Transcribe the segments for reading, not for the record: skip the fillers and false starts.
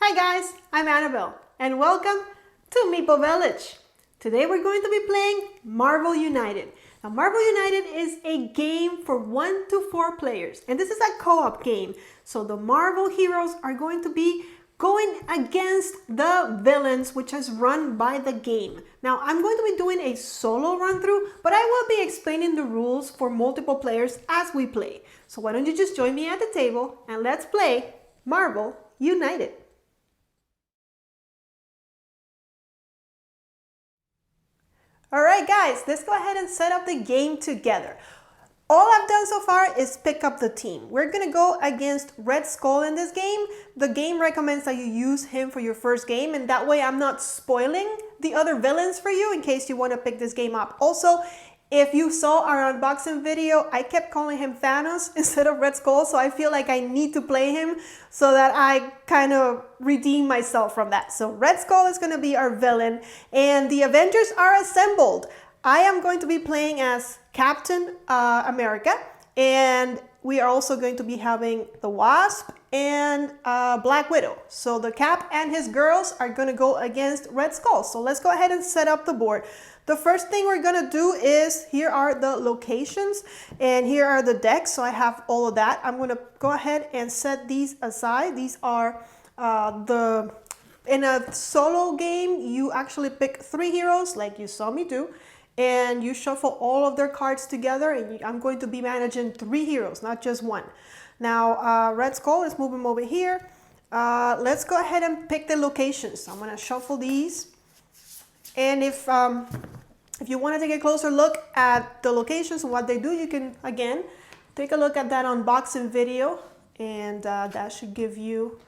Hi guys, I'm Annabelle and welcome to Meeple Village. Today we're going to be playing Marvel United. Now Marvel United is a game for 1 to 4 players and this is a co-op game. So the Marvel heroes are going to be going against the villains which is run by the game. Now I'm going to be doing a solo run through, but I will be explaining the rules for multiple players as we play. So why don't you just join me at the table and let's play Marvel United. All right, guys, let's go ahead and set up the game together. All I've done so far is pick up the team. We're gonna go against Red Skull in this game. The game recommends that you use him for your first game, and that way I'm not spoiling the other villains for you in case you want to pick this game up. Also, if you saw our unboxing video, I kept calling him Thanos instead of Red Skull, so I feel like I need to play him so that I kind of redeem myself from that. So Red Skull is going to be our villain, and the Avengers are assembled. I am going to be playing as Captain America, and we are also going to be having the Wasp and Black Widow. So the Cap and his girls are going to go against Red Skull. So let's go ahead and set up the board. The first thing we're going to do is, here are the locations and here are the decks. So I have all of that. I'm going to go ahead and set these aside. These are in a solo game, you actually pick 3 heroes like you saw me do. And you shuffle all of their cards together, and I'm going to be managing 3 heroes, not just 1. Now, Red Skull is moving over here. Let's go ahead and pick the locations. I'm going to shuffle these. And if you want to take a closer look at the locations and what they do, you can, again, take a look at that unboxing video. And that should give you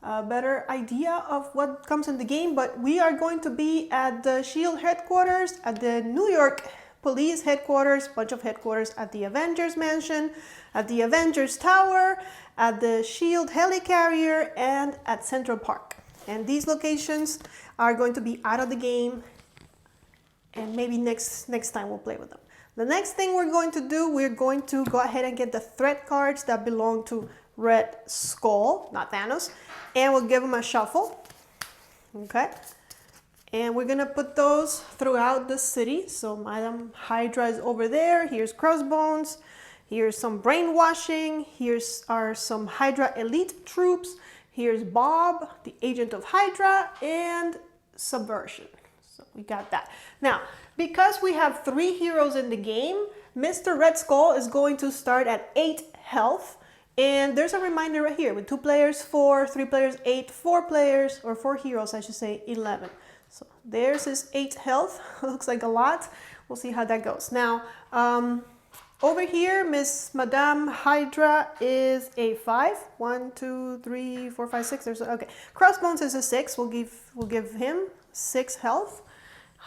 a better idea of what comes in the game. But we are going to be at the SHIELD headquarters, at the New York Police headquarters, bunch of headquarters at the Avengers Mansion, at the Avengers Tower, at the SHIELD helicarrier, and at Central Park. And these locations are going to be out of the game, and maybe next time we'll play with them. The next thing we're going to do, we're going to go ahead and get the threat cards that belong to Red Skull, not Thanos, and we'll give them a shuffle. Okay, and we're gonna put those throughout the city. So Madam Hydra is over there. Here's Crossbones. Here's some brainwashing. Here's some Hydra elite troops. Here's Bob, the agent of Hydra, and Subversion. So we got that. Now, because we have 3 heroes in the game, Mr. Red Skull is going to start at 8 health. And there's a reminder right here, with 2 players, 4, 3 players, 8, 4 players, or 4 heroes, I should say, 11. So there's his 8 health. Looks like a lot. We'll see how that goes. Now, over here, Madame Hydra is a 5. 1, 2, 3, 4, 5, 6. There's okay. Crossbones is a 6. We'll give him 6 health.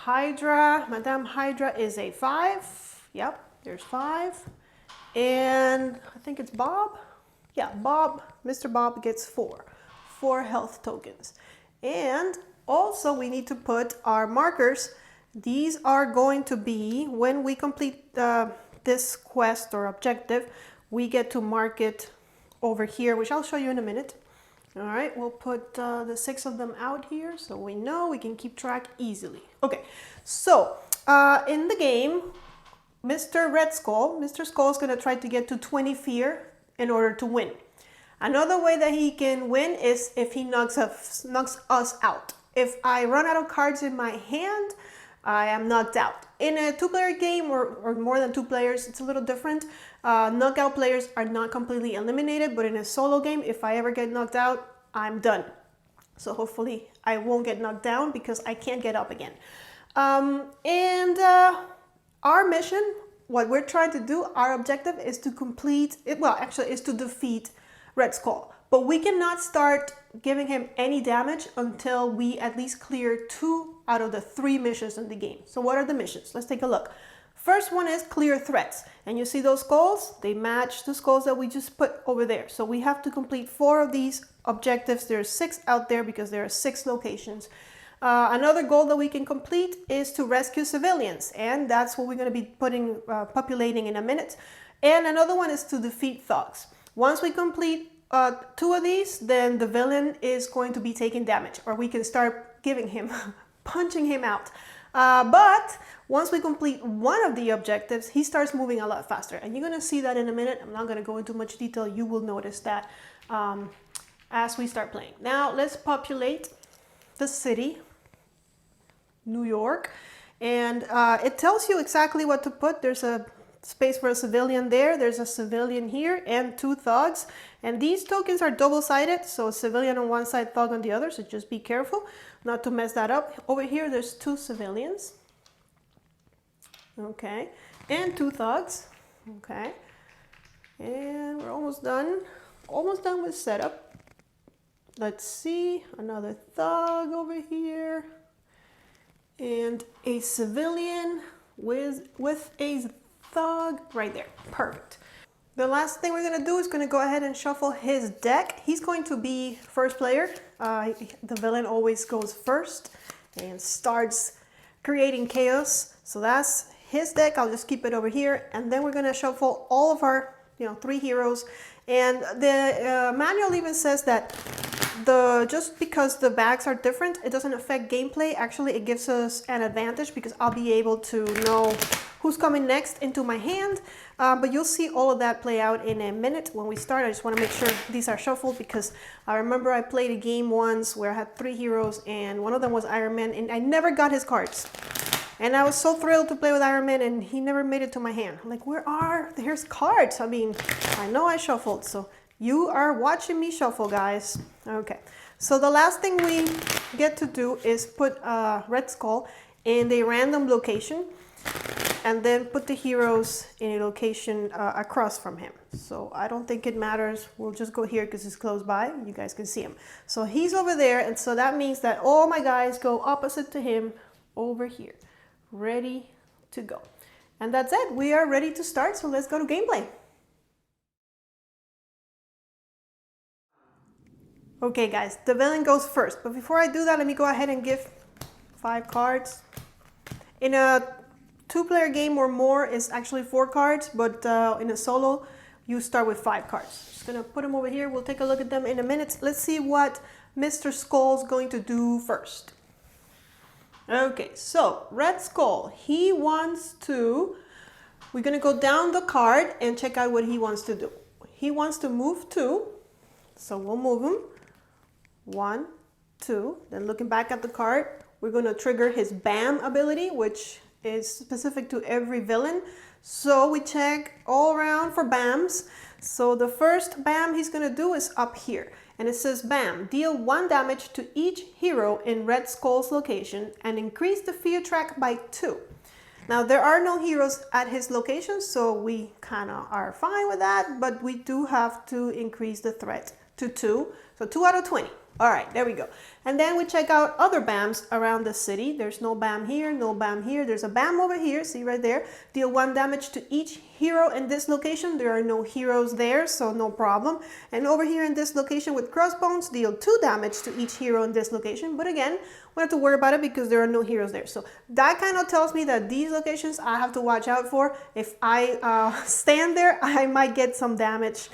Madame Hydra is a 5. Yep, there's 5. And I think it's Bob. Yeah, Mr. Bob gets 4 health tokens. And also we need to put our markers. These are going to be, when we complete this quest or objective, we get to mark it over here, which I'll show you in a minute. All right, we'll put the 6 of them out here so we know we can keep track easily. Okay, so in the game, Mr. Skull is going to try to get to 20 fear in order to win. Another way that he can win is if he knocks us out. If I run out of cards in my hand, I am knocked out. In a 2-player game or more than 2 players, it's a little different. Knockout players are not completely eliminated, but in a solo game, if I ever get knocked out, I'm done. So hopefully I won't get knocked down because I can't get up again. Our mission, what we're trying to do, our objective is to complete it. Well, actually, is to defeat Red Skull. But we cannot start giving him any damage until we at least clear 2 out of the 3 missions in the game. So what are the missions? Let's take a look. First one is clear threats. And you see those skulls? They match the skulls that we just put over there. So we have to complete 4 of these objectives. There's 6 out there because there are 6 locations. Another goal that we can complete is to rescue civilians, and that's what we're going to be populating in a minute. And another one is to defeat thugs. Once we complete two of these, then the villain is going to be taking damage, or we can start giving him, punching him out. But once we complete one of the objectives, he starts moving a lot faster. And you're going to see that in a minute. I'm not going to go into much detail. You will notice that as we start playing. Now let's populate the city, New York. And it tells you exactly what to put. There's a space for a civilian there. There's a civilian here and two thugs. And these tokens are double-sided, so civilian on one side, thug on the other. So just be careful not to mess that up. Over here, there's two civilians. Okay, and two thugs. Okay, and we're almost done. Almost done with setup. Let's see, another thug over here. And a civilian with a thug right there. Perfect. The last thing we're going to do is going to go ahead and shuffle his deck. He's going to be first player. The villain always goes first and starts creating chaos. So that's his deck. I'll just keep it over here. And then we're going to shuffle all of our, three heroes. And the manual even says that just because the bags are different, it doesn't affect gameplay. Actually, it gives us an advantage because I'll be able to know who's coming next into my hand. But you'll see all of that play out in a minute when we start. I just want to make sure these are shuffled because I remember I played a game once where I had three heroes and one of them was Iron Man and I never got his cards. And I was so thrilled to play with Iron Man and he never made it to my hand. I'm like, there's cards. I mean, I know I shuffled, so you are watching me shuffle, guys. Okay, so the last thing we get to do is put Red Skull in a random location and then put the heroes in a location across from him. So I don't think it matters. We'll just go here because it's close by. You guys can see him. So he's over there, and so that means that all my guys go opposite to him over here, ready to go. And that's it. We are ready to start, so let's go to gameplay. Okay guys, the villain goes first, but before I do that, let me go ahead and give 5 cards. In a 2-player game or more, it's actually 4 cards, but in a solo, you start with 5 cards. Just gonna put them over here. We'll take a look at them in a minute. Let's see what Mr. Skull's going to do first. Okay, so Red Skull, we're gonna go down the card and check out what he wants to do. He wants to move 2, so we'll move him. 1, 2, then looking back at the card, we're going to trigger his BAM ability, which is specific to every villain. So we check all around for BAMs. So the first BAM he's going to do is up here. And it says BAM, deal 1 damage to each hero in Red Skull's location and increase the fear track by 2. Now there are no heroes at his location, so we kind of are fine with that, but we do have to increase the threat to 2. So 2 out of 20. All right, there we go. And then we check out other BAMs around the city. There's no BAM here, no BAM here. There's a BAM over here, see right there. Deal 1 damage to each hero in this location. There are no heroes there, so no problem. And over here in this location with crossbones, deal 2 damage to each hero in this location. But again, we don't have to worry about it because there are no heroes there. So that kind of tells me that these locations I have to watch out for. If I stand there, I might get some damage.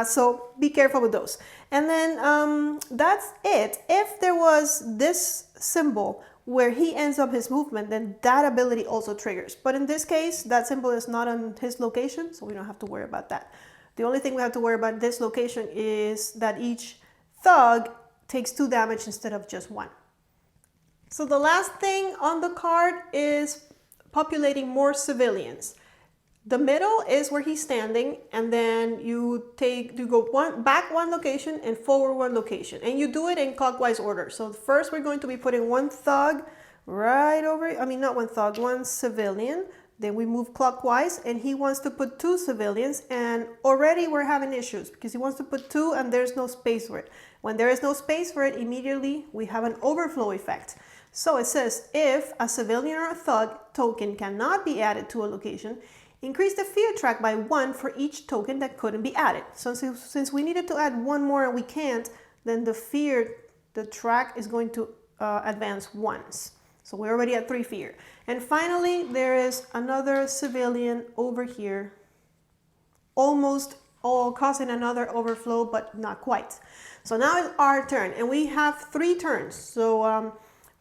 So be careful with those. And then that's it. If there was this symbol where he ends up his movement, then that ability also triggers. But in this case, that symbol is not on his location, so we don't have to worry about that. The only thing we have to worry about this location is that each thug takes 2 damage instead of just 1. So the last thing on the card is populating more civilians. The middle is where he's standing, and then you go back 1 location and forward 1 location, and you do it in clockwise order. So first we're going to be putting 1 thug right over, not 1 thug, 1 civilian. Then we move clockwise, and he wants to put 2 civilians, and already we're having issues because he wants to put 2 and there's no space for it. When there is no space for it, immediately we have an overflow effect. So it says if a civilian or a thug token cannot be added to a location, increase the fear track by 1 for each token that couldn't be added. So since we needed to add 1 more and we can't, then the track is going to advance once. So we're already at 3 fear. And finally, there is another civilian over here, almost all causing another overflow, but not quite. So now it's our turn, and we have 3 turns. So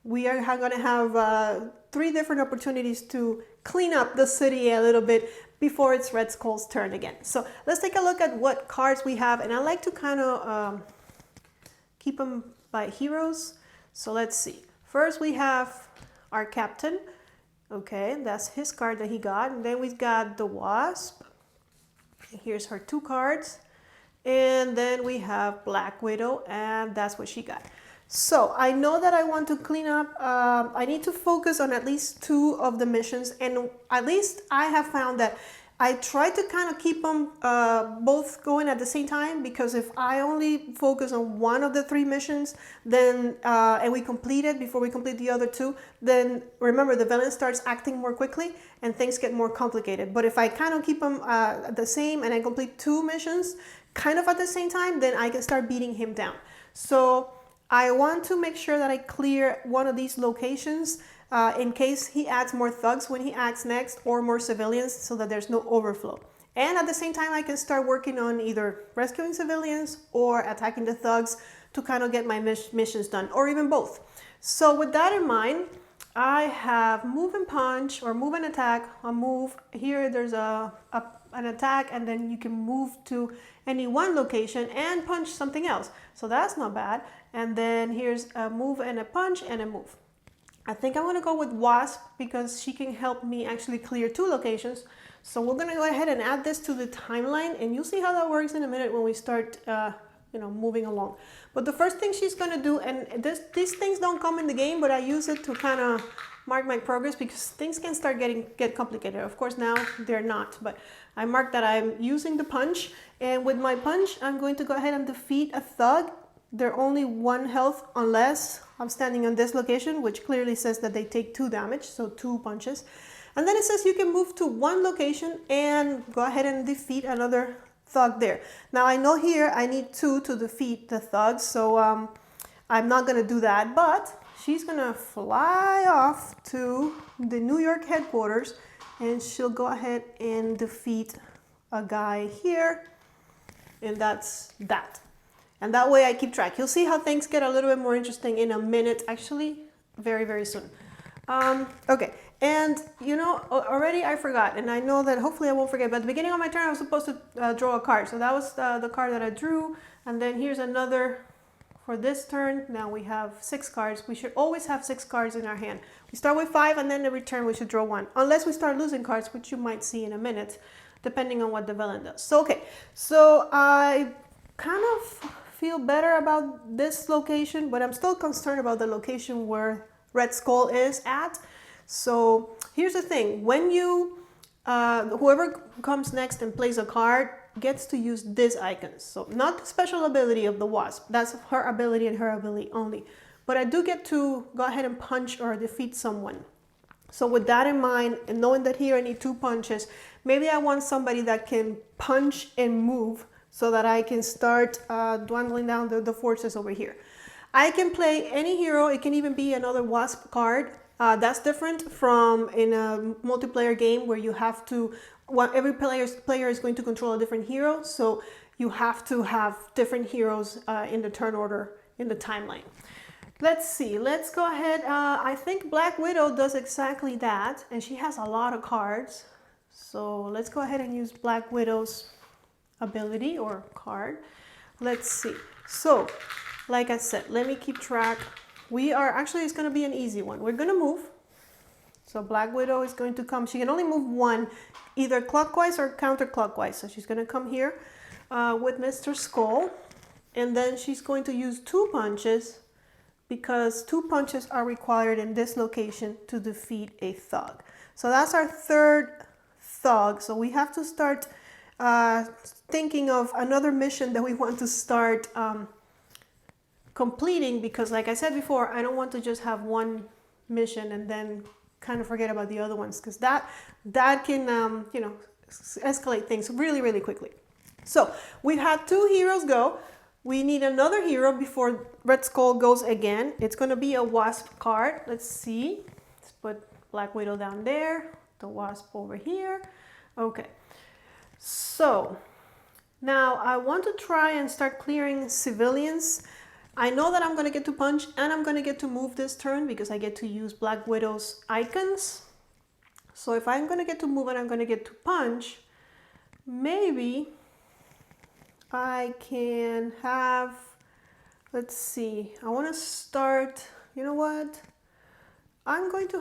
we are going to have 3 different opportunities to clean up the city a little bit before it's Red Skull's turn again. So let's take a look at what cards we have, and I like to kind of keep them by heroes. So let's see. First we have our captain. Okay, that's his card that he got. And then we've got the Wasp. Here's her 2 cards. And then we have Black Widow, and that's what she got. So I know that I want to clean up. I need to focus on at least 2 of the missions, and at least I have found that I try to kind of keep them both going at the same time, because if I only focus on one of the 3 missions, then and we complete it before we complete the other 2, then remember the villain starts acting more quickly and things get more complicated. But if I kind of keep them the same and I complete 2 missions kind of at the same time, then I can start beating him down. So I want to make sure that I clear one of these locations in case he adds more thugs when he acts next, or more civilians, so that there's no overflow. And at the same time, I can start working on either rescuing civilians or attacking the thugs to kind of get my missions done, or even both. So with that in mind, I have move and punch, or move and attack. A move here, there's an attack, and then you can move to any one location and punch something else. So that's not bad. And then here's a move and a punch and a move. I think I'm going to go with Wasp because she can help me actually clear 2 locations. So we're going to go ahead and add this to the timeline, and you'll see how that works in a minute when we start moving along. But the first thing she's going to do, and these things don't come in the game, but I use it to kind of mark my progress, because things can start get complicated. Of course now they're not, but I mark that I'm using the punch, and with my punch I'm going to go ahead and defeat a thug. They're only 1 health unless I'm standing on this location, which clearly says that they take 2 damage, so 2 punches. And then it says you can move to 1 location and go ahead and defeat another thug there. Now I know here I need 2 to defeat the thugs, so I'm not going to do that, but she's going to fly off to the New York headquarters, and she'll go ahead and defeat a guy here, and that's that. And that way I keep track. You'll see how things get a little bit more interesting in a minute, actually, very, very soon. Okay, and already I forgot, and I know that hopefully I won't forget, but at the beginning of my turn I was supposed to draw a card. So that was the card that I drew, and then here's another for this turn. Now we have 6 cards. We should always have 6 cards in our hand. We start with 5, and then every turn we should draw 1, unless we start losing cards, which you might see in a minute, depending on what the villain does. So okay, so I kind of feel better about this location, but I'm still concerned about the location where Red Skull is at. So here's the thing, when you whoever comes next and plays a card gets to use these icons. So not the special ability of the Wasp, that's her ability and her ability only, but I do get to go ahead and punch or defeat someone. So with that in mind, and knowing that here I need 2 punches, maybe I want somebody that can punch and move, so that I can start dwindling down the forces over here. I can play any hero. It can even be another Wasp card. That's different from in a multiplayer game where you have to, every player is going to control a different hero. So you have to have different heroes in the turn order in the timeline. Let's see, let's go ahead. I think Black Widow does exactly that, and she has a lot of cards. So let's go ahead and use Black Widow's ability or card. Let's see. So like I said, let me keep track. We are actually, it's going to be an easy one. We're going to move. So Black Widow is going to come. She can only move 1, either clockwise or counterclockwise. So she's going to come here with Mr. Skull, and then she's going to use 2 punches, because 2 punches are required in this location to defeat a thug. So that's our 3rd thug. So we have to start thinking of another mission that we want to start completing, because like I said before, I don't want to just have 1 mission and then kind of forget about the other ones, because that can escalate things really, really quickly. So we've had 2 heroes go. We need another hero before Red Skull goes again. It's going to be a Wasp card. Let's see. Let's put Black Widow down there, the Wasp over here. Okay. So Now I want to try and start clearing civilians. I know that I'm going to get to punch and I'm going to get to move this turn because I get to use Black Widow's icons. So if I'm going to get to move and I'm going to get to punch, maybe I can have, let's see, I want to start, you know what? I'm going to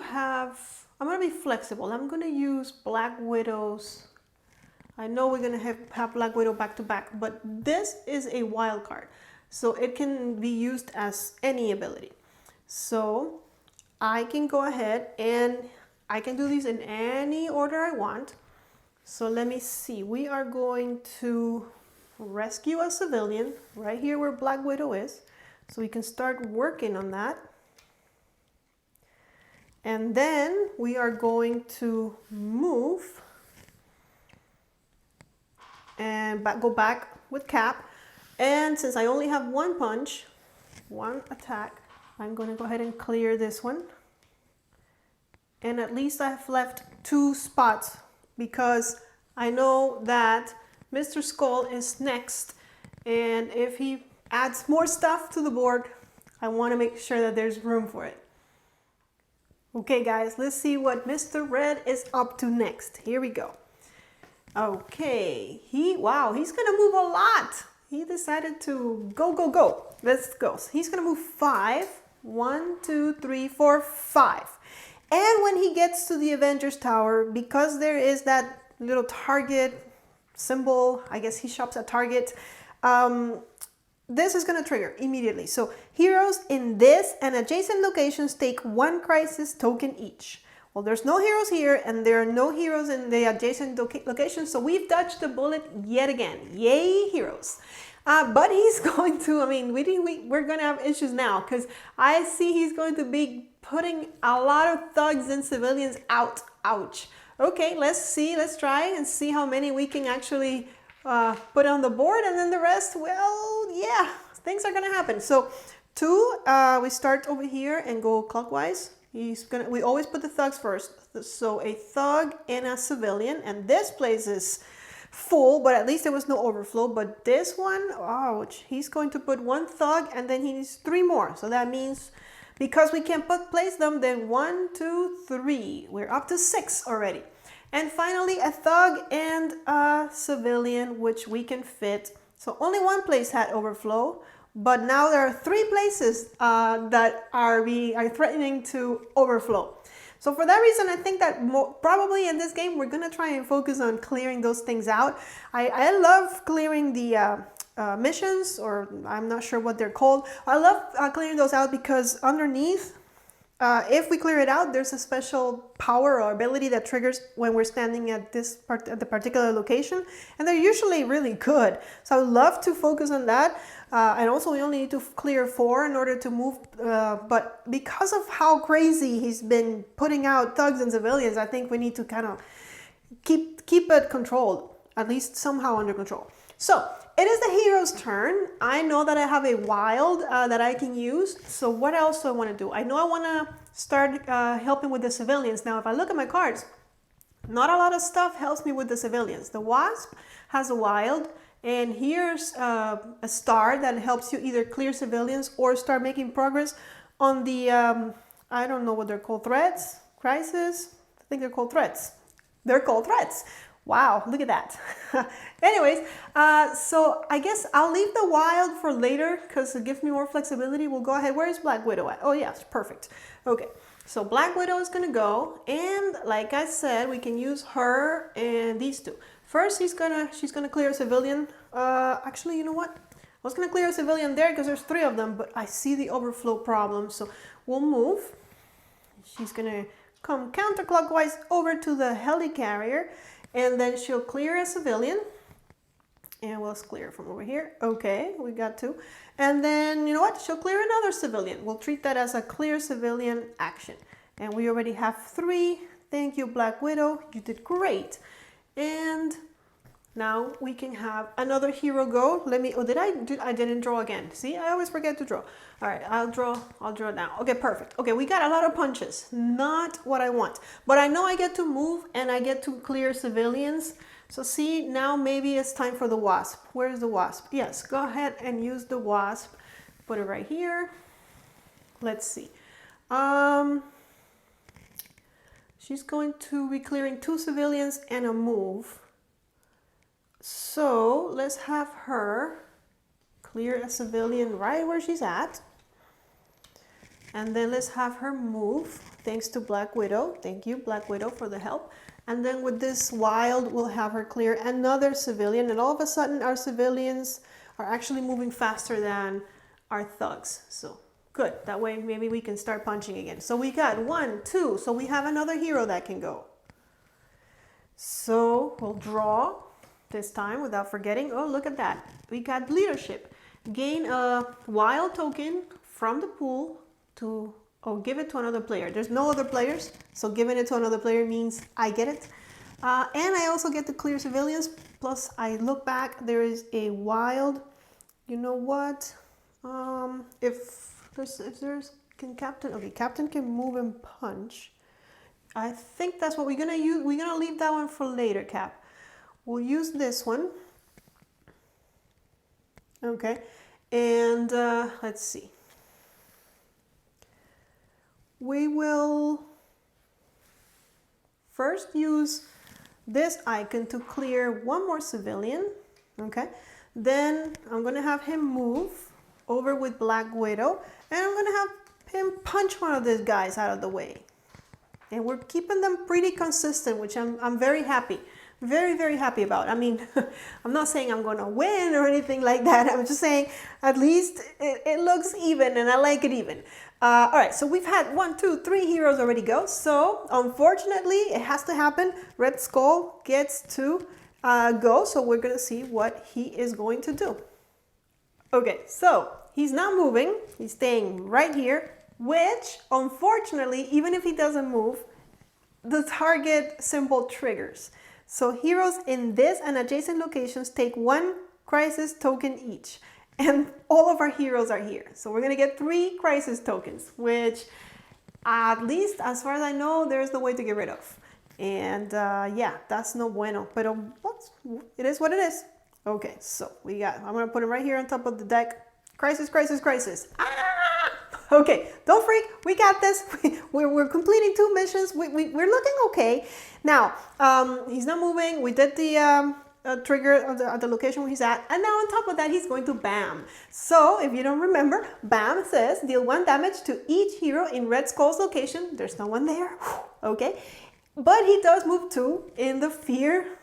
be flexible. I'm going to use Black Widow's. I know we're going to have Black Widow back to back, but this is a wild card. So it can be used as any ability. So I can go ahead and I can do these in any order I want. So let me see. We are going to rescue a civilian right here where Black Widow is. So we can start working on that. And then we are going to move and go back with Cap. And since I only have one punch, one attack, I'm going to go ahead and clear this one. And at least I have left 2 spots because I know that Mr. Skull is next. And if he adds more stuff to the board, I want to make sure that there's room for it. Okay guys, let's see what Mr. Red is up to next. Here we go. Okay, wow, he's gonna move a lot. He decided to go. Let's go. So he's gonna move 5. 1, 2, 3, 4, 5. And when he gets to the Avengers Tower, because there is that little target symbol, I guess he shops at Target, this is gonna trigger immediately. So heroes in this and adjacent locations take 1 crisis token each. Well, there's no heroes here and there are no heroes in the adjacent locations, so we've dodged the bullet yet again. Yay, heroes. But he's going to, I mean, we're going to have issues now because I see he's going to be putting a lot of thugs and civilians out. Ouch. Okay, let's try and see how many we can actually put on the board, and then the rest, well, yeah, things are going to happen. So 2, we start over here and go clockwise. We always put the thugs first. So a thug and a civilian, and this place is full, but at least there was no overflow. But this one, ouch, he's going to put 1 thug and then he needs 3 more. So that means because we can't place them, then 1, 2, 3. We're up to 6 already. And finally a thug and a civilian, which we can fit. So only 1 place had overflow. But now there are 3 places that are threatening to overflow. So for that reason, I think that probably in this game, we're going to try and focus on clearing those things out. I love clearing the missions, or I'm not sure what they're called. I love clearing those out because underneath, if we clear it out, there's a special power or ability that triggers when we're standing at the particular location, and they're usually really good. So I would love to focus on that. And also we only need to clear 4 in order to move, but because of how crazy he's been putting out thugs and civilians, I think we need to kind of keep it controlled, at least somehow under control. So it is the hero's turn. I know that I have a wild that I can use. So what else do I want to do? I know I want to start helping with the civilians. Now, if I look at my cards, not a lot of stuff helps me with the civilians. The Wasp has a wild, and here's a star that helps you either clear civilians or start making progress on the, I don't know what they're called, threats, crisis. I think they're called threats. They're called threats. Wow, look at that. Anyways, so I guess I'll leave the wild for later because it gives me more flexibility. We'll go ahead. Where is Black Widow at? Oh, yes, perfect. Okay, so Black Widow is going to go. And like I said, we can use her and these 2. First, she's gonna clear a civilian. Actually, you know what? I was gonna clear a civilian there because there's 3 of them, but I see the overflow problem. So we'll move. She's gonna come counterclockwise over to the helicarrier, and then she'll clear a civilian. And we'll clear from over here. Okay, we got 2. And then, you know what? She'll clear another civilian. We'll treat that as a clear civilian action. And we already have 3. Thank you, Black Widow. You did great. And now we can have another hero go. Let me, I didn't draw again. See, I always forget to draw. All right, I'll draw now. Okay, perfect. Okay, we got a lot of punches. Not what I want. But I know I get to move and I get to clear civilians. So see, now maybe it's time for the wasp. Where's the wasp? Yes, go ahead and use the wasp. Put it right here. Let's see. She's going to be clearing 2 civilians and a move. So let's have her clear a civilian right where she's at. And then let's have her move, thanks to Black Widow. Thank you, Black Widow, for the help. And then with this wild, we'll have her clear another civilian. And all of a sudden, our civilians are actually moving faster than our thugs. So good, that way maybe we can start punching again. So we got 1, 2, so we have another hero that can go. So we'll draw this time without forgetting. Oh, look at that. We got leadership. Gain a wild token from the pool to, give it to another player. There's no other players, so giving it to another player means I get it. And I also get to clear civilians. Plus, I look back, there is a wild, you know what? If there's, captain, okay, captain can move and punch. I think that's what we're gonna use. We're gonna leave that one for later, Cap. We'll use this one. Okay, and let's see. We will first use this icon to clear 1 more civilian. Okay, then I'm gonna have him move over with Black Widow, and I'm gonna have him punch one of these guys out of the way. And we're keeping them pretty consistent, which I'm very happy. Very, very happy about. I mean, I'm not saying I'm going to win or anything like that. I'm just saying at least it looks even, and I like it even. All right, so we've had 1, 2, 3 heroes already go. So unfortunately, it has to happen. Red Skull gets to go. So we're going to see what he is going to do. Okay, so he's not moving. He's staying right here, which unfortunately, even if he doesn't move, the target symbol triggers. So heroes in this and adjacent locations take 1 crisis token each. And all of our heroes are here. So we're going to get 3 crisis tokens, which at least as far as I know, there's no way to get rid of. And yeah, that's no bueno. But it is what it is. Okay, so I'm going to put it right here on top of the deck. Crisis, crisis, crisis. Ah! Okay, don't freak. We got this. We're completing 2 missions. We're looking okay. Now, he's not moving. We did the trigger at the location where he's at. And now on top of that, he's going to BAM. So if you don't remember, BAM says deal 1 damage to each hero in Red Skull's location. There's no one there. Okay. But he does move 2 in the fear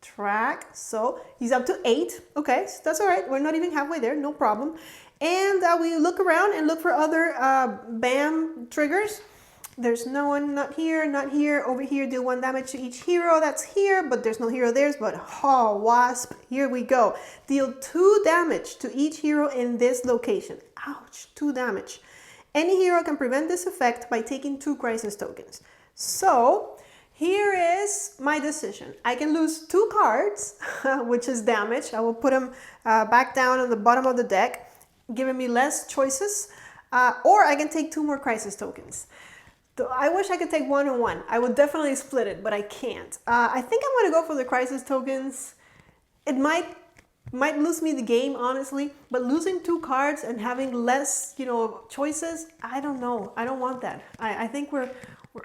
track. So he's up to 8. Okay, so that's all right. We're not even halfway there. No problem. And we look around and look for other BAM triggers. There's no one, not here, not here. Over here, deal 1 damage to each hero. That's here, but there's no hero there. But Wasp, here we go. Deal 2 damage to each hero in this location. Ouch, 2 damage. Any hero can prevent this effect by taking 2 crisis tokens. So here is my decision. I can lose 2 cards, which is damage. I will put them back down on the bottom of the deck, giving me less choices, or I can take 2 more crisis tokens. I wish I could take 1 and 1. I would definitely split it, but I can't. I think I'm going to go for the crisis tokens. It might lose me the game, honestly, but losing 2 cards and having less, choices, I don't know. I don't want that. I think we're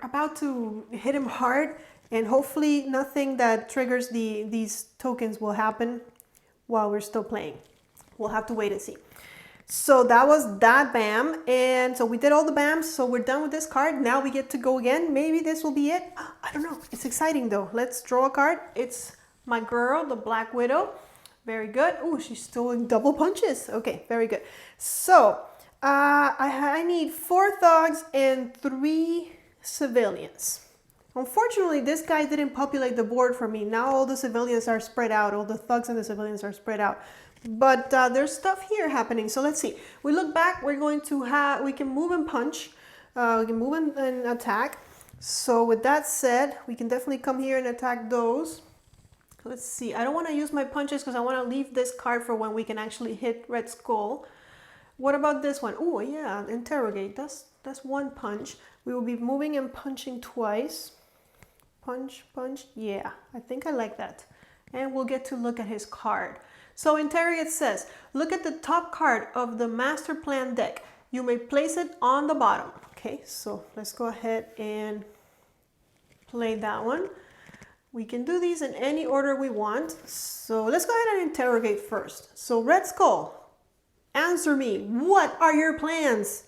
about to hit him hard, and hopefully nothing that triggers these tokens will happen while we're still playing. We'll have to wait and see. So that was that BAM, and so we did all the BAMs, so we're done with this card. Now we get to go again. Maybe this will be it. I don't know. It's exciting though. Let's draw a card. It's my girl, the Black Widow. Very good. Oh, she's doing double punches. Okay, very good. So I need 4 thugs and 3 civilians. Unfortunately, this guy didn't populate the board for me. Now all the civilians are spread out. All the thugs and the civilians are spread out. But there's stuff here happening. So let's see. We look back. We're going to we can move and punch. We can move and attack. So with that said, we can definitely come here and attack those. Let's see. I don't want to use my punches because I want to leave this card for when we can actually hit Red Skull. What about this one? Oh yeah, interrogate. That's 1 punch. We will be moving and punching twice. Punch, punch. Yeah, I think I like that. and we'll get to look at his card. So in Terry it says, look at the top card of the master plan deck. You may place it on the bottom. Okay, so let's go ahead and play that one. We can do these in any order we want. So let's go ahead and interrogate first. So Red Skull, answer me. What are your plans?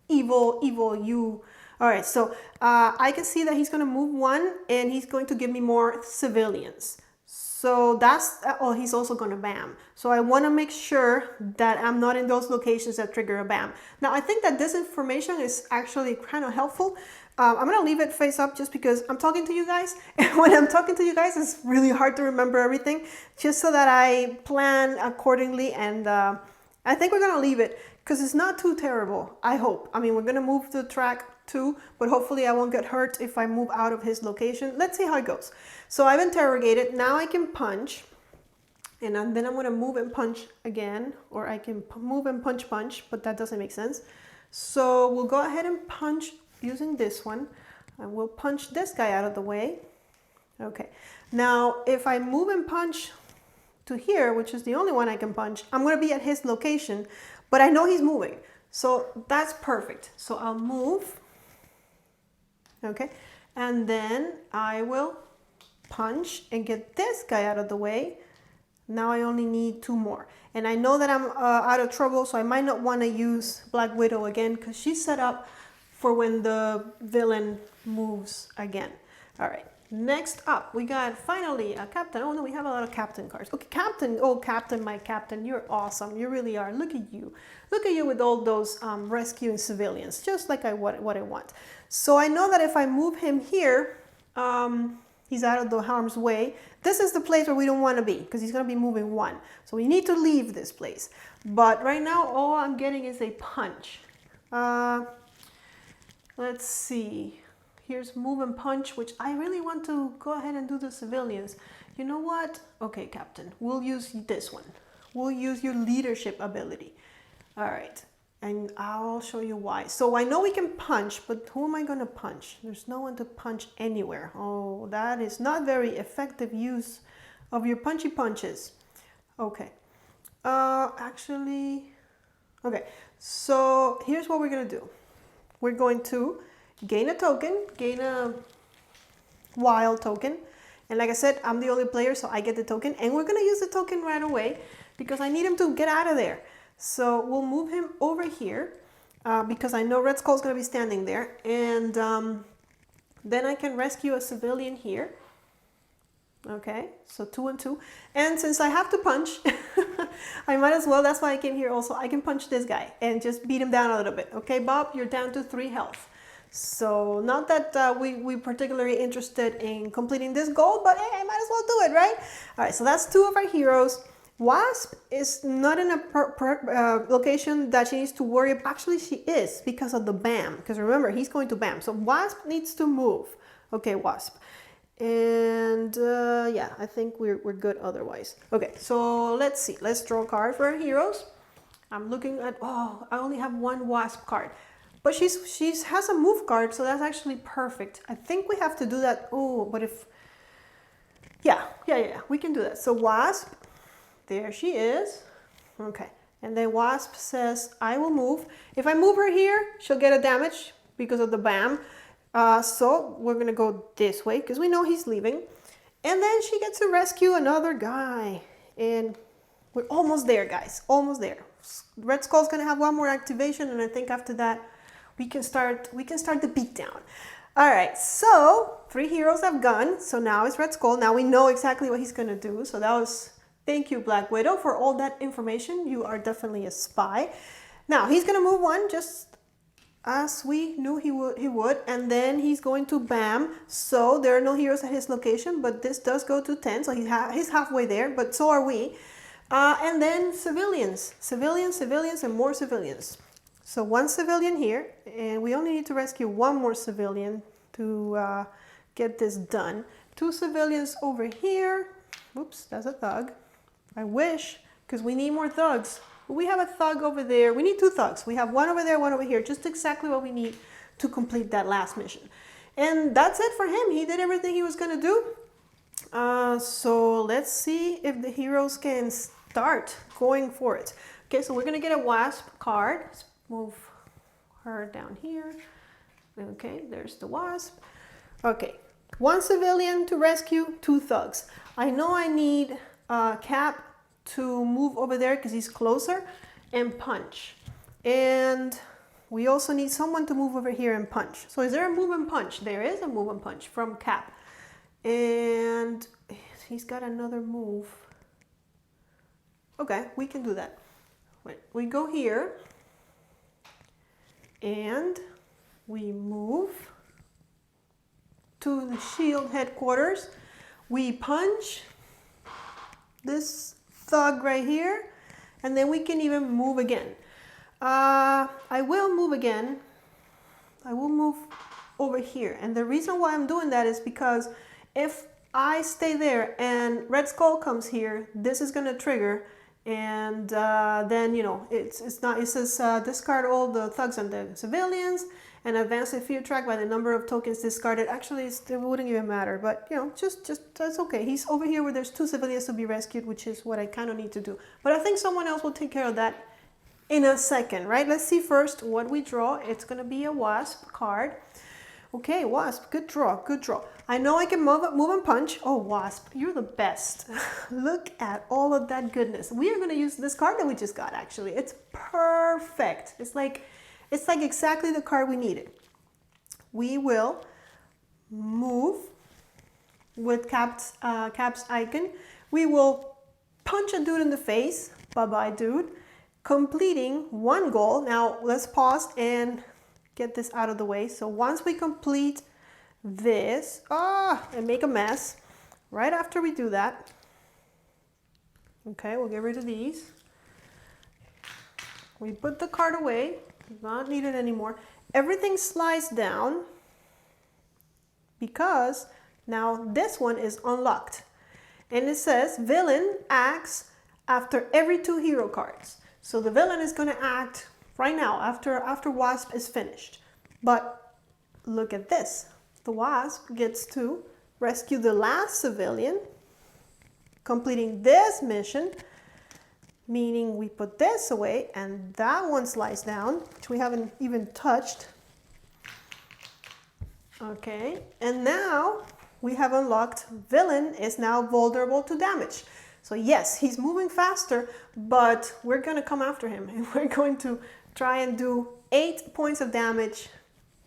Evil you. All right, so I can see that he's going to move one and he's going to give me more civilians. So that's, oh, he's also going to BAM. So I want to make sure that I'm not in those locations that trigger a BAM. Now, I think that this information is actually kind of helpful. I'm going to leave it face up just because I'm talking to you guys. And when I'm talking to you guys, it's really hard to remember everything, just so that I plan accordingly. And I think we're going to leave it because it's not too terrible, I hope. I mean, we're going to move the track too, but hopefully I won't get hurt if I move out of his location. Let's see how it goes. So I've interrogated. Now I can punch, and then I'm going to move and punch again, or I can move and punch, but that doesn't make sense. So we'll go ahead and punch using this one, and we'll punch this guy out of the way. Okay, now if I move and punch to here, which is the only one I can punch, I'm going to be at his location, but I know he's moving, so that's perfect. So I'll move. Okay, and then I will punch and get this guy out of the way. Now I only need two more, and I know that I'm out of trouble, so I might not want to use Black Widow again because she's set up for when the villain moves again. All right, next up we got finally a captain. Oh no, we have a lot of captain cards. Okay, captain. Oh, captain, my captain, you're awesome. You really are. Look at you. Look at you with all those rescuing civilians, just like what I want. So I know that if I move him here, he's out of the harm's way. This is the place where we don't want to be because he's going to be moving one. So we need to leave this place. But right now, all I'm getting is a punch. Let's see. Here's move and punch, which I really want to go ahead and do the civilians. You know what? Okay, Captain, we'll use this one. We'll use your leadership ability. All right. And I'll show you why. So I know we can punch, but who am I going to punch? There's no one to punch anywhere. Oh, that is not very effective use of your punchy punches. Okay. Actually, okay. So here's what we're going to do. We're going to gain a token, gain a wild token. And like I said, I'm the only player, so I get the token. And we're going to use the token right away because I need him to get out of there. So we'll move him over here because I know Red Skull's going to be standing there. And then I can rescue a civilian here. Okay, so 2 and 2. And since I have to punch, I might as well. That's why I came here also. I can punch this guy and just beat him down a little bit. Okay, Bob, you're down to 3 health. So not that we're particularly interested in completing this goal, but hey, I might as well do it, right? All right, so that's 2 of our heroes. Wasp is not in a location that she needs to worry about. Actually, she is because of the BAM. Because remember, he's going to BAM. So Wasp needs to move. Okay, Wasp. And yeah, I think we're good otherwise. Okay, so let's see. Let's draw a card for our heroes. I'm looking at, oh, I only have 1 Wasp card. But she has a move card, so that's actually perfect. I think we have to do that. Oh, but if, yeah, we can do that. So Wasp. There she is. Okay. And then Wasp says, I will move. If I move her here, she'll get a damage because of the BAM. So we're going to go this way because we know he's leaving. And then she gets to rescue another guy. And we're almost there, guys. Almost there. Red Skull's going to have 1 more activation. And I think after that, we can start the beatdown. All right. So 3 heroes have gone. So now it's Red Skull. Now we know exactly what he's going to do. So that was... Thank you, Black Widow, for all that information. You are definitely a spy. Now, he's going to move 1 just as we knew he would. And then he's going to BAM. So there are no heroes at his location, but this does go to 10. So he's halfway there, but so are we. And then civilians, and more civilians. So 1 civilian here, and we only need to rescue 1 more civilian to get this done. 2 civilians over here. Oops, that's a thug. I wish, because we need more thugs. We have a thug over there. We need 2 thugs. We have 1 over there, 1 over here. Just exactly what we need to complete that last mission. And that's it for him. He did everything he was going to do. So let's see if the heroes can start going for it. Okay, so we're gonna get a Wasp card. Let's move her down here. Okay, there's the Wasp. Okay, 1 civilian to rescue, 2 thugs. I know I need Cap to move over there because he's closer and punch. And we also need someone to move over here and punch. So is there a move and punch? There is a move and punch from Cap. And he's got another move. Okay, we can do that. Wait, we go here and we move to the shield headquarters. We punch this thug right here, and then we can even move again. I will move again. I will move over here. And the reason why I'm doing that is because if I stay there and Red Skull comes here, this is gonna trigger, and then, you know, it says discard all the thugs and the civilians and advance the field track by the number of tokens discarded. Actually, it wouldn't even matter, but you know, just that's okay. He's over here where there's 2 civilians to be rescued, which is what I kind of need to do. But I think someone else will take care of that in a second, right? Let's see first what we draw. It's gonna be a Wasp card. Okay, Wasp, good draw, good draw. I know I can move and punch. Oh, Wasp, you're the best. Look at all of that goodness. We are gonna use this card that we just got, actually. It's perfect. It's like exactly the card we needed. We will move with Cap's icon. We will punch a dude in the face. Bye-bye, dude. Completing 1 goal. Now, let's pause and get this out of the way. So once we complete this, and make a mess, right after we do that, okay, we'll get rid of these. We put the card away, not needed anymore. Everything slides down because now this one is unlocked. And it says villain acts after every 2 hero cards. So the villain is gonna act right now after Wasp is finished. But look at this. The Wasp gets to rescue the last civilian, completing this mission, meaning we put this away and that one slides down, which we haven't even touched. Okay, and now we have unlocked villain is now vulnerable to damage. So yes, he's moving faster, but we're gonna come after him and we're going to try and do 8 points of damage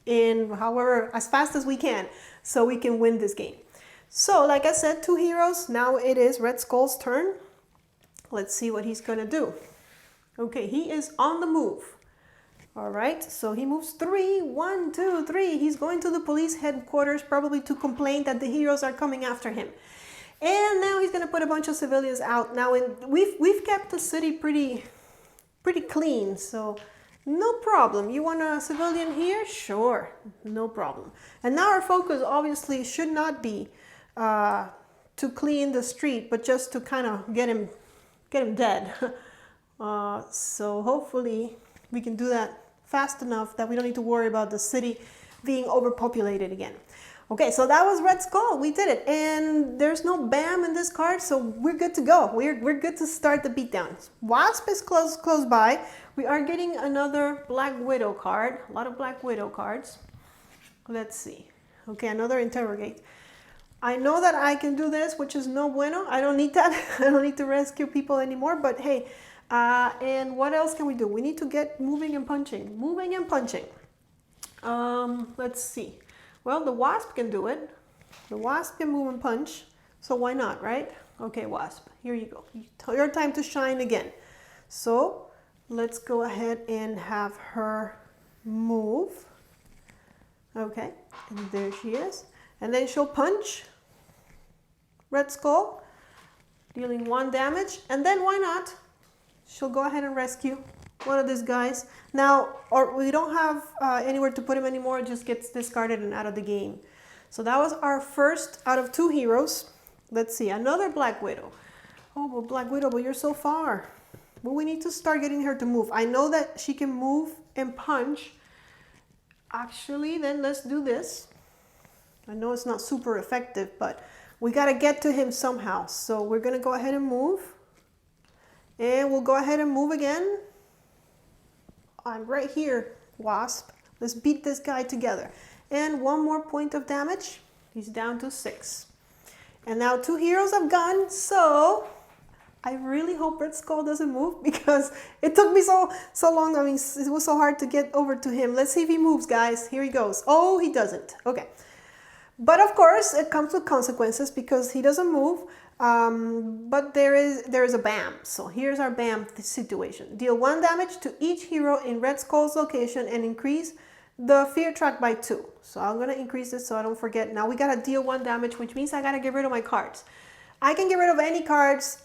in however, as fast as we can, so we can win this game. So like I said, 2 heroes. Now it is Red Skull's turn. Let's see what he's gonna do. Okay, he is on the move. All right, so he moves 3, 1, 2, 3. He's going to the police headquarters, probably to complain that the heroes are coming after him. And now he's gonna put a bunch of civilians out. Now we've kept the city pretty clean, so no problem. You want a civilian here? Sure, no problem. And now our focus obviously should not be to clean the street, but just to kind of get him dead. So hopefully we can do that fast enough that we don't need to worry about the city being overpopulated again. Okay, so that was Red Skull. We did it. And there's no BAM in this card, so we're good to go. We're good to start the beatdown. Wasp is close by. We are getting another Black Widow card. A lot of Black Widow cards. Let's see. Okay, another Interrogate. I know that I can do this, which is no bueno. I don't need that. I don't need to rescue people anymore, but hey. And what else can we do? We need to get moving and punching. Moving and punching. Let's see. Well, the Wasp can do it. The Wasp can move and punch. So why not, right? Okay, Wasp, here you go. Your time to shine again. So let's go ahead and have her move. Okay, and there she is. And then she'll punch Red Skull, dealing 1 damage. And then why not? She'll go ahead and rescue one of these guys. Now, or we don't have anywhere to put him anymore. It just gets discarded and out of the game. So that was our first out of 2 heroes. Let's see, another Black Widow. Oh, well, Black Widow, but you're so far. Well, we need to start getting her to move. I know that she can move and punch. Actually, then let's do this. I know it's not super effective, but We got to get to him somehow. So we're going to go ahead and move. And we'll go ahead and move again. I'm right here, Wasp. Let's beat this guy together. And one more point of damage. He's down to 6. And now 2 heroes have gone, so I really hope Red Skull doesn't move because it took me so long. I mean, it was so hard to get over to him. Let's see if he moves, guys. Here he goes. Oh, he doesn't. Okay. But of course, it comes with consequences because he doesn't move. But there is a BAM. So here's our BAM situation. Deal 1 damage to each hero in Red Skull's location and increase the fear track by 2. So I'm going to increase this so I don't forget. Now we got to deal 1 damage, which means I got to get rid of my cards. I can get rid of any cards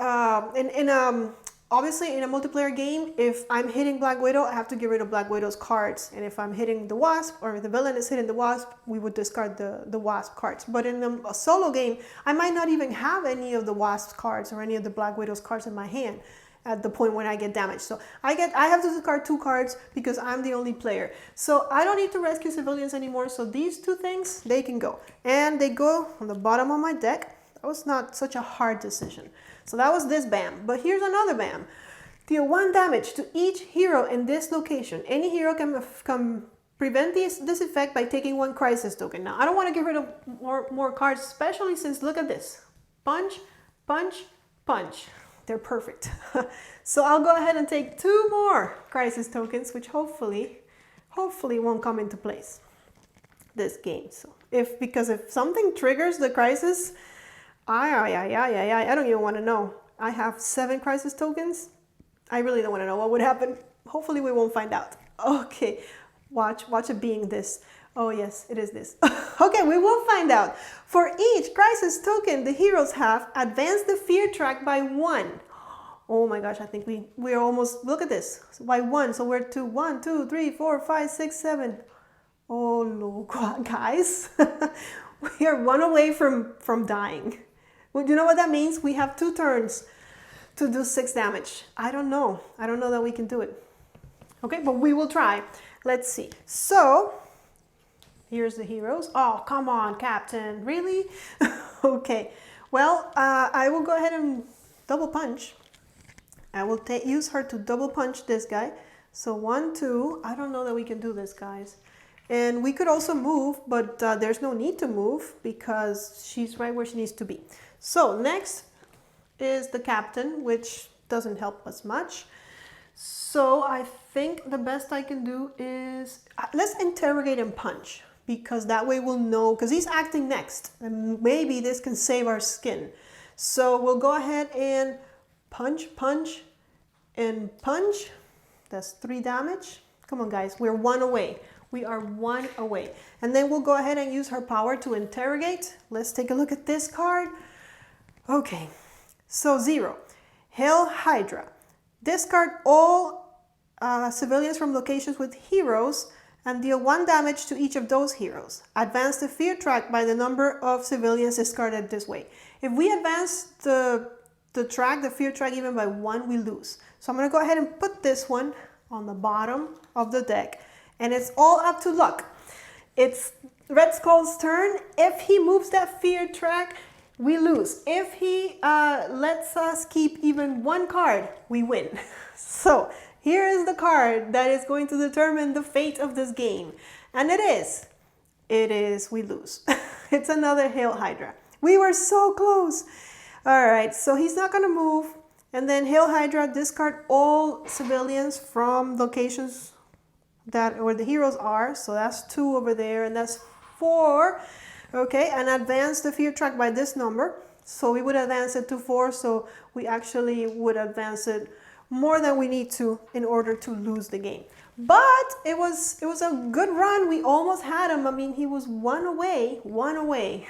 obviously in a multiplayer game. If I'm hitting Black Widow, I have to get rid of Black Widow's cards. And if I'm hitting the Wasp, or the villain is hitting the Wasp, we would discard the Wasp cards. But in a solo game, I might not even have any of the Wasp cards or any of the Black Widow's cards in my hand at the point when I get damaged. So I have to discard 2 cards because I'm the only player. So I don't need to rescue civilians anymore. So these 2 things, they can go. And they go on the bottom of my deck. That was not such a hard decision. So that was this BAM. But here's another BAM. Deal 1 damage to each hero in this location. Any hero can prevent this effect by taking 1 crisis token. Now, I don't want to get rid of more cards, especially since, look at this. Punch, punch, punch. They're perfect. So I'll go ahead and take 2 more crisis tokens, which hopefully won't come into place this game. So because if something triggers the crisis, I don't even want to know. I have 7 crisis tokens. I really don't want to know what would happen. Hopefully we won't find out. Okay, watch it being this. Oh yes, it is this. Okay, we will find out. For each crisis token the heroes have, advance the fear track by 1. Oh my gosh, I think we're almost, look at this, by 1. So we're to 1, 2, 3, 4, 5, 6, 7. Oh no, guys, we are 1 away from dying. Well, do you know what that means? We have 2 turns to do 6 damage. I don't know that we can do it. Okay, but we will try. Let's see. So here's the heroes. Oh, come on, Captain. Really? Okay. Well, I will go ahead and double punch. I will use her to double punch this guy. So 1, 2. I don't know that we can do this, guys. And we could also move, but there's no need to move because she's right where she needs to be. So next is the Captain, which doesn't help us much. So I think the best I can do is, let's interrogate and punch, because that way we'll know, because he's acting next, and maybe this can save our skin. So we'll go ahead and punch, punch, and punch. That's 3 damage. Come on, guys, we're 1 away. We are 1 away. And then we'll go ahead and use her power to interrogate. Let's take a look at this card. Okay, so 0. Hail Hydra. Discard all civilians from locations with heroes and deal 1 damage to each of those heroes. Advance the fear track by the number of civilians discarded this way. If we advance the fear track even by 1, we lose. So I'm going to go ahead and put this one on the bottom of the deck. And it's all up to luck. It's Red Skull's turn. If he moves that fear track, we lose. If he lets us keep even 1 card, we win. So here is the card that is going to determine the fate of this game. And it is we lose. It's another Hail Hydra. We were so close. All right, so he's not going to move. And then Hail Hydra, discard all civilians from locations where the heroes are. So that's 2 over there, and that's 4. Okay, and advance the fear track by this number. So we would advance it to 4, so we actually would advance it more than we need to in order to lose the game. But it was a good run. We almost had him. I mean, he was 1 away, 1 away.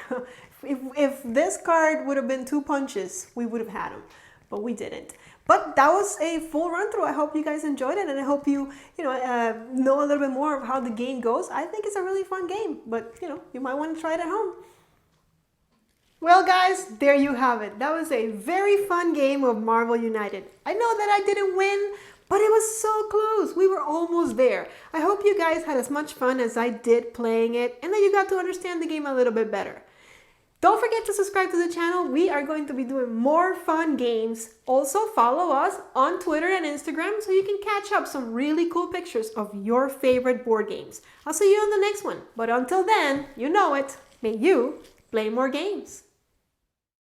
If this card would have been 2 punches, we would have had him, but we didn't. But that was a full run through. I hope you guys enjoyed it, and I hope you know a little bit more of how the game goes. I think it's a really fun game, but you might want to try it at home. Well, guys, there you have it. That was a very fun game of Marvel United. I know that I didn't win, but it was so close. We were almost there. I hope you guys had as much fun as I did playing it, and that you got to understand the game a little bit better. Don't forget to subscribe to the channel. We are going to be doing more fun games. Also follow us on Twitter and Instagram so you can catch up some really cool pictures of your favorite board games. I'll see you on the next one. But until then, you know it. May you play more games.